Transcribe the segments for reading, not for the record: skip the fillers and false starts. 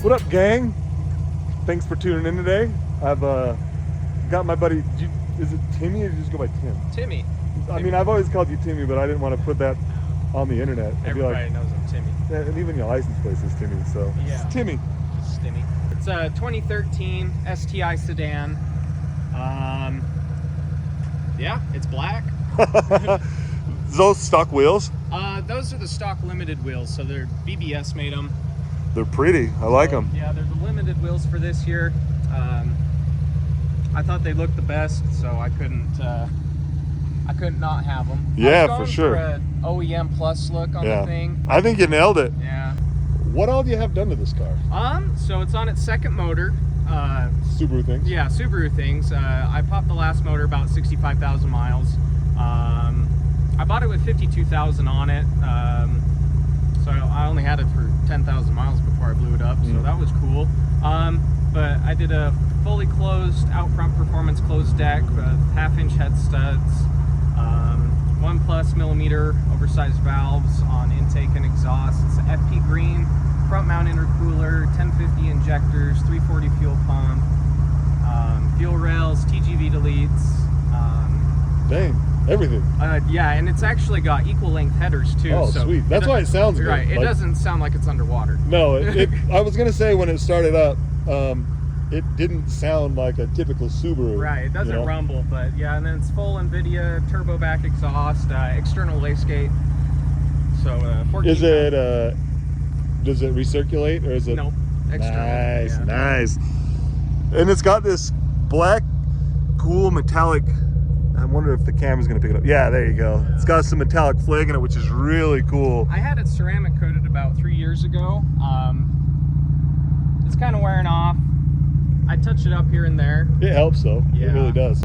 What up, gang? Thanks for tuning in today. I've got my buddy, is it Timmy or do you just go by Tim? Timmy. I mean, I've always called you Timmy, but I didn't want to put that on the internet. Everybody knows I'm Timmy. Yeah, and even your license plate says Timmy, so yeah. It's Timmy. It's Timmy. It's a 2013 STI sedan. Yeah, it's black. Those stock wheels? Those are the stock limited wheels, so they're BBS made them. They're pretty. I like them. Yeah, they're the limited wheels for this year. I thought they looked the best, so I couldn't not have them. Yeah, I was for sure. For an OEM plus look on the thing. I think you nailed it. Yeah. What all do you have done to this car? So it's on its second motor. Subaru things? Yeah, Subaru things. I popped the last motor about 65,000 miles. I bought it with 52,000 on it. So I only had it for 10,000 miles before I blew it up, so that was cool. But I did a fully closed out front performance closed deck with half-inch head studs, 1+ millimeter oversized valves on intake and exhaust. It's an FP green, front mount intercooler, 1050 injectors, 340 fuel pump, fuel rails, TGV deletes. Dang, everything. Yeah, and it's actually got equal length headers too. Oh, so sweet. That's why it sounds good. Right, it like, doesn't sound like it's underwater. No, I was going to say when it started up, it didn't sound like a typical Subaru. Right, it doesn't rumble, but yeah, and then it's full NVIDIA turbo back exhaust, external wastegate. So 14. Is it, does it recirculate or is it? Nope, external. Nice, yeah. nice. And it's got this black, cool metallic, I wonder if the camera's going to pick it up. Yeah, there you go. Yeah. It's got some metallic flag in it, which is really cool. I had it ceramic coated about 3 years ago. It's kind of wearing off. I touch it up here and there. It helps though. Yeah. It really does.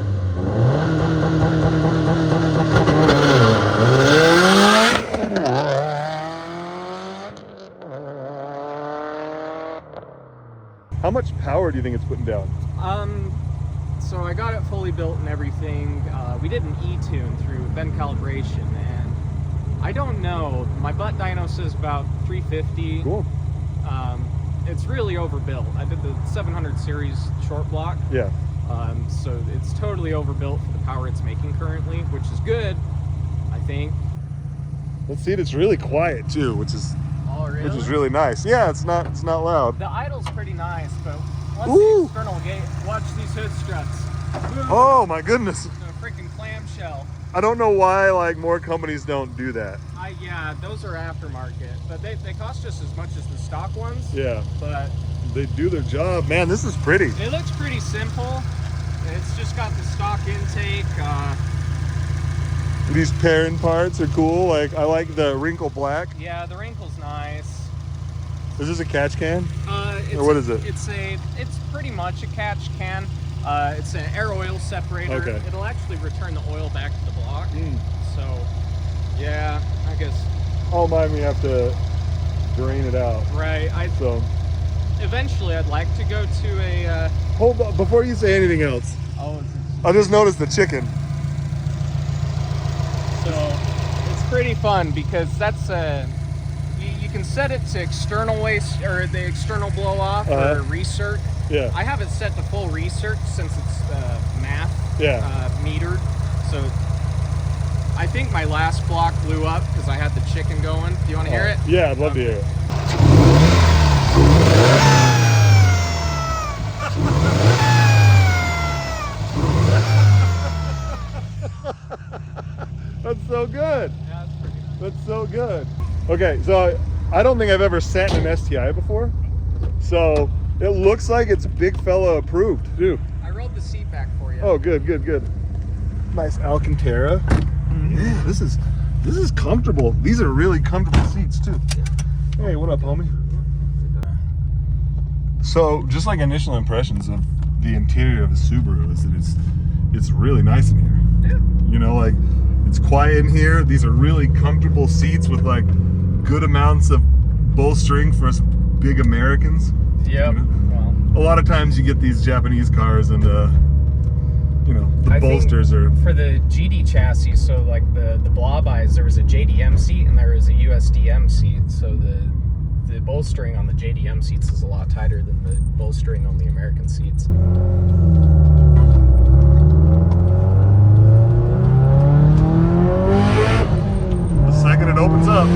How much power do you think it's putting down? So I got it fully built and everything. We did an E-tune through bend calibration, and I don't know. My butt dyno says about 350. Cool. It's really overbuilt. I did the 700 series short block. Yeah. So it's totally overbuilt for the power it's making currently, which is good, I think. Let's see it. It's really quiet too, which is really nice. Yeah, it's not loud. The idle's pretty nice, but once Ooh. the external gate, watch these hood struts. Boom. Oh my goodness. It's a freaking clamshell. I don't know why like more companies don't do that. Yeah, those are aftermarket, but they cost just as much as the stock ones. Yeah. But they do their job. Man, this is pretty. It looks pretty simple. It's just got the stock intake. These pairing parts are cool. Like I like the wrinkle black. Yeah, the wrinkle's nice. Is this a catch can? Or what is it? It's pretty much a catch can. It's an air oil separator. Okay. It'll actually return the oil back to the block. So, yeah, I guess. All mine we have to drain it out. Right. So eventually, I'd like to go to a. Hold on, before you say anything else. Oh. I just noticed the chicken. So it's pretty fun because that's you can set it to external waste or the external blow off or recirc. Yeah. I have it set to full recirc since it's math metered. So I think my last block blew up because I had the chicken going. Do you want to hear it? Yeah, I'd love to hear it. That's so good. Yeah, that's pretty nice. That's so good. Okay, so I don't think I've ever sat in an STI before. So it looks like it's big fella approved too. I rolled the seat back for you. Oh, good, good, good. Nice Alcantara. Yeah, this is comfortable. These are really comfortable seats too. Hey, what up, homie? So, just like initial impressions of the interior of a Subaru is that it's really nice in here. Yeah. You know, like it's quiet in here. These are really comfortable seats with like good amounts of bolstering for us big Americans. Yep. You know? Well, a lot of times you get these Japanese cars and you know, the bolsters are for the GD chassis. So like the blob eyes, there was a JDM seat and there was a USDM seat. So the the bowstring on the JDM seats is a lot tighter than the bowstring on the American seats. The second it opens up,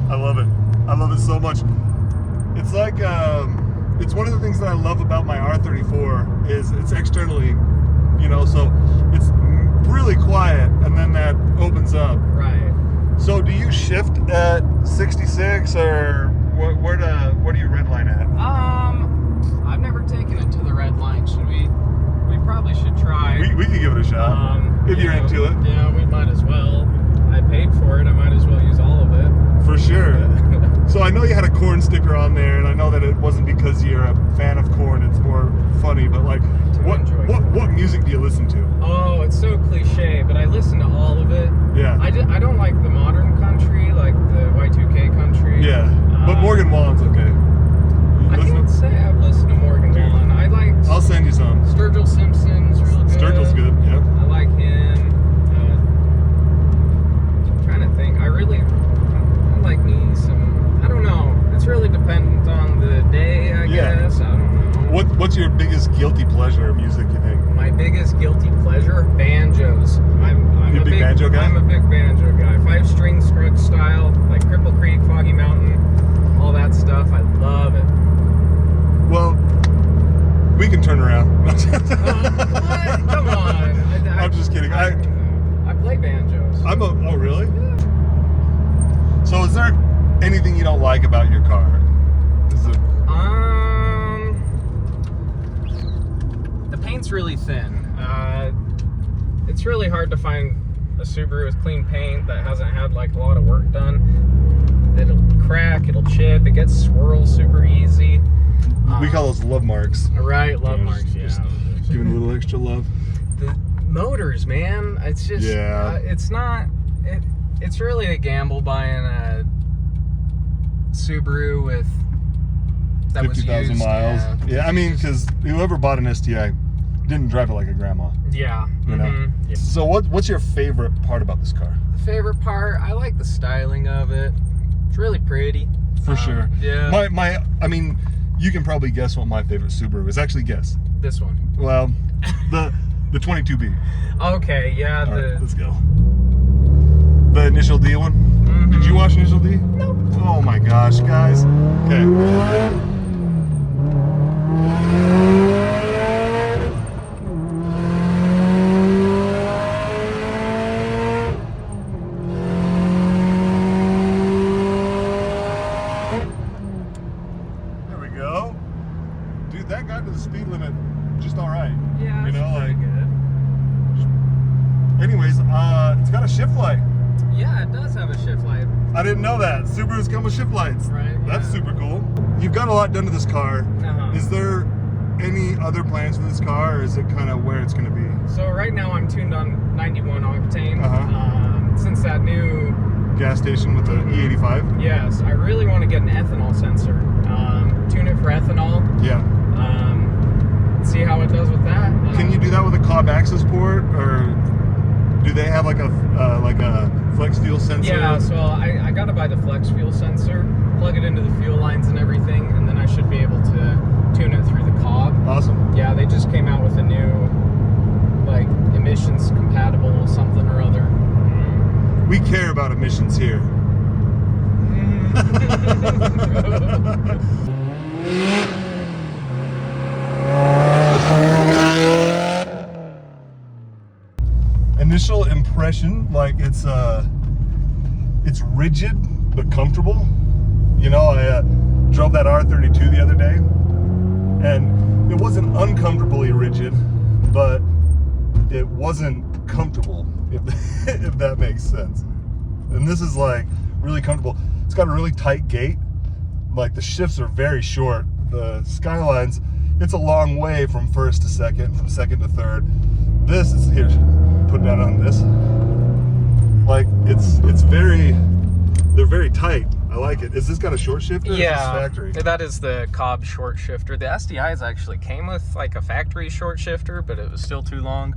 I love it. I love it so much. It's like, it's one of the things that I love about my R34 is it's externally, you know, so it's really quiet, and then that opens up. Right. So do you shift at 66, or where do you red line at? I've never taken it to the red line. Should we? We probably should try. We could give it a shot. If you're into it. Yeah, we might as well. I paid for it. I might as well use all of it. For sure. So I know you had a corn sticker on there, and I know that it wasn't because you're a fan of corn. It's more funny, but like, what music do you listen to? Oh, it's so cliche, but I listen to all of it. Yeah. I don't like the modern country, like the Y2K country. Yeah, but Morgan Wallen's okay. I can't say I've listened to Morgan Wallen. I like. I'll send you some. Sturgill Simpson's real good. Sturgill's good. Yeah. I like him. I'm trying to think. I like me some. I don't know. It's really dependent on the day, I guess. I don't know. What's your biggest guilty pleasure of music, you think? My biggest guilty pleasure? Banjos. I'm You a big banjo guy? I'm a big banjo guy. 5-string Scruggs style, like Cripple Creek, Foggy Mountain, all that stuff. I love it. Well, we can turn around. What? Come on. I'm just kidding. I play banjos. Oh, really? Yeah. So is there anything you don't like about your car? Is it... The paint's really thin. It's really hard to find a Subaru with clean paint that hasn't had like a lot of work done. It'll crack, it'll chip, it gets swirls super easy. We call those love marks. Right, love marks, yeah. Just giving a little extra love. The motors, man, it's just, it's not, it's really a gamble buying a Subaru with that 50,000 miles. Yeah, I mean, because whoever bought an STI didn't drive it like a grandma. Yeah. You know? Yeah. So what's your favorite part about this car? The favorite part, I like the styling of it. It's really pretty. For sure. Yeah. I mean, you can probably guess what my favorite Subaru is. Actually, guess. This one. Well, the 22B. Okay, yeah. All right, let's go. The Initial D one? Did you watch Initial D? Nope. Oh my gosh, guys. Okay. There we go. Dude, that got to the speed limit just all right. Yeah, you know, pretty good. Anyways, it's got a shift light. Yeah, it does have a shift light. I didn't know that. Subarus come with shift lights. Right. That's super cool. You've got a lot done to this car. Is there any other plans for this car, or is it kind of where it's going to be? So right now I'm tuned on 91 octane. Since that new gas station with the E85? Yes, I really want to get an ethanol sensor. Tune it for ethanol. Yeah. See how it does with that. Can you do that with a Cobb access port, or do they have like a flex fuel sensor? Yeah, so I got to buy the flex fuel sensor, plug it into the fuel lines and everything, and then I should be able to tune it through the Cobb. Awesome. Yeah, they just came out with a new, like, emissions compatible something or other. We care about emissions here. Initial impression, like it's rigid but comfortable. You know, I drove that R32 the other day, and it wasn't uncomfortably rigid, but it wasn't comfortable, if that makes sense. And this is like really comfortable. It's got a really tight gate. Like the shifts are very short. The Skylines, it's a long way from first to second, from second to third. This is, here, put that on this. Like they're very tight. I like it. Is this got a short shifter? Or is this factory? That is the Cobb short shifter. The STIs actually came with like a factory short shifter, but it was still too long.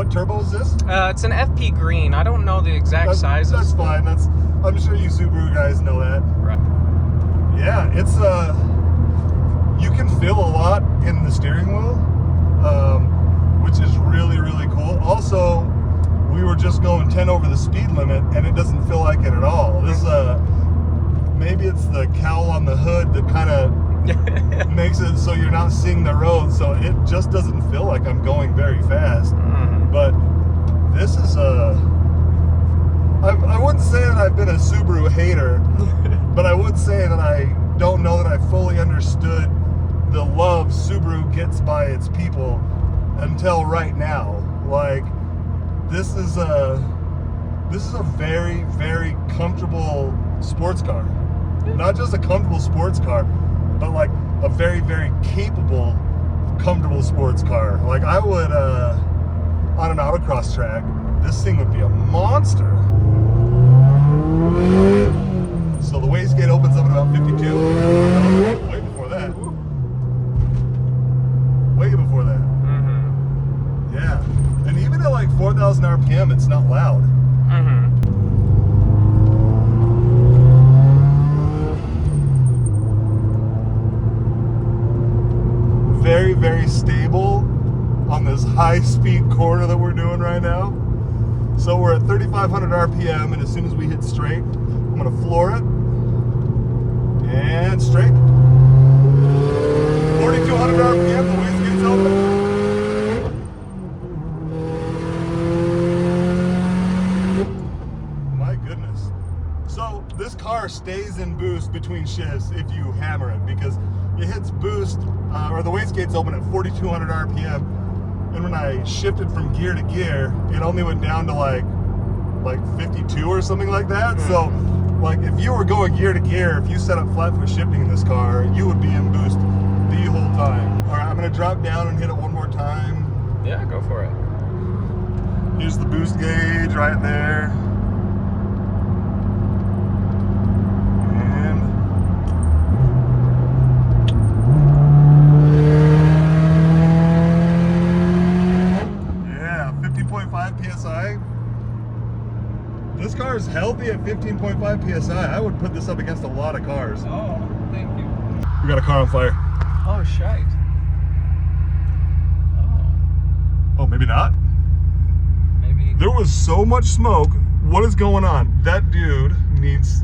What turbo is this? It's an FP green. I don't know the exact sizes. That's fine. I'm sure you Subaru guys know that. Right. Yeah, it's you can feel a lot in the steering wheel, which is really, really cool. Also, we were just going 10 over the speed limit, and it doesn't feel like it at all. This maybe it's the cowl on the hood that kind of makes it so you're not seeing the road, so it just doesn't feel like I'm going very fast. But this is I wouldn't say that I've been a Subaru hater, but I would say that I don't know that I fully understood the love Subaru gets by its people until right now. Like, this is a very, very comfortable sports car. Not just a comfortable sports car, but like a very, very capable, comfortable sports car. Like, I would, on an autocross track, this thing would be a monster. So the wastegate opens up at about 52. Way before that. Way before that. Yeah. And even at like 4,000 RPM, it's not loud. Very, very stable on this high-speed corner that we're doing right now. So we're at 3,500 RPM, and as soon as we hit straight, I'm gonna floor it. And straight. 4,200 RPM, the wastegate's open. My goodness. So this car stays in boost between shifts if you hammer it, because it hits boost, or the wastegate's open at 4,200 RPM. And when I shifted from gear to gear, it only went down to like 52 or something like that. So like, if you were going gear to gear, if you set up flat foot shifting in this car, you would be in boost the whole time. All right, I'm gonna drop down and hit it one more time. Yeah, go for it. Here's the boost gauge right there. And yeah, 50.5 PSI. This car is healthy at 15.5 PSI. I would put this up against a lot of cars. Oh, thank you. We got a car on fire. Oh, shite. Oh, maybe not? Maybe. There was so much smoke. What is going on? That dude needs...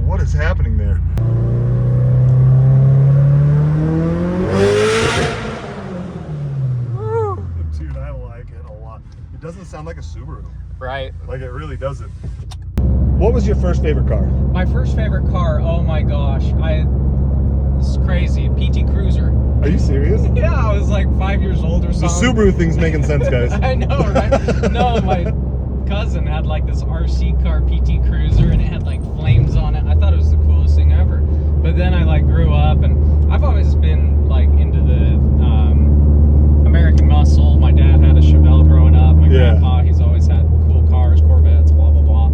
What is happening there? Dude, I like it a lot. It doesn't sound like a Subaru. Right. Like, it really doesn't. What was your first favorite car? My first favorite car, oh my gosh. This is crazy. PT Cruiser. Are you serious? Yeah, I was like 5 years old or The something. Subaru thing's making sense, guys. I know, right? No, my cousin had like this RC car PT Cruiser, and it had like flames on it. I thought it was the coolest thing ever. But then I like grew up, and I've always been like into the American muscle. My dad had a Chevelle growing up. My grandpa, he's always had cool cars, Corvettes, blah blah blah.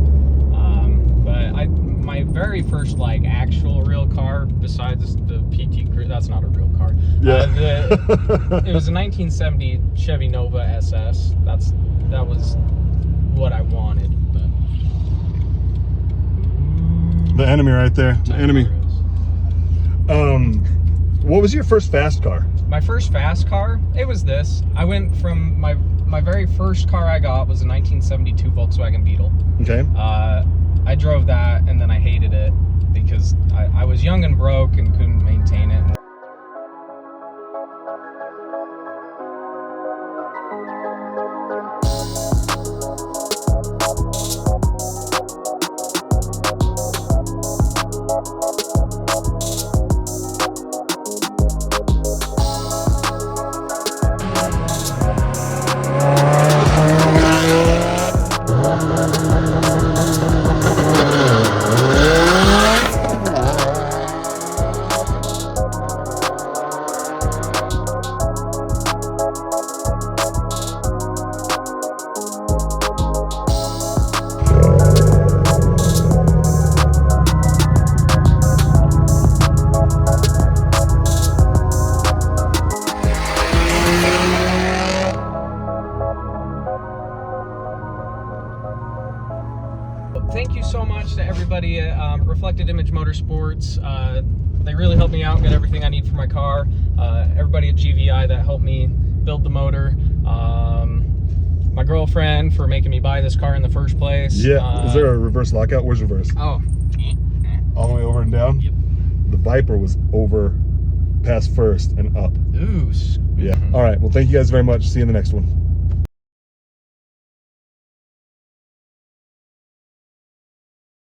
But my very first like actual real car, besides the PT Cruiser, that's not a real car. Yeah. It was a 1970 Chevy Nova SS. That was what I wanted. But The enemy right there. The enemy. What was your first fast car? My first fast car, it was this. I went from my very first car I got was a 1972 Volkswagen Beetle. Okay. I drove that, and then I hated it because I was young and broke and couldn't maintain it. thank you so much to everybody at Reflected Image Motorsports. They really helped me out and get everything I need for my car. Everybody at GVI that helped me build the motor. My girlfriend for making me buy this car in the first place. Yeah. Is there a reverse lockout? Where's reverse? Oh. All the way over and down? Yep. The Viper was over past first and up. Ooh. Yeah. All right. Well, thank you guys very much. See you in the next one.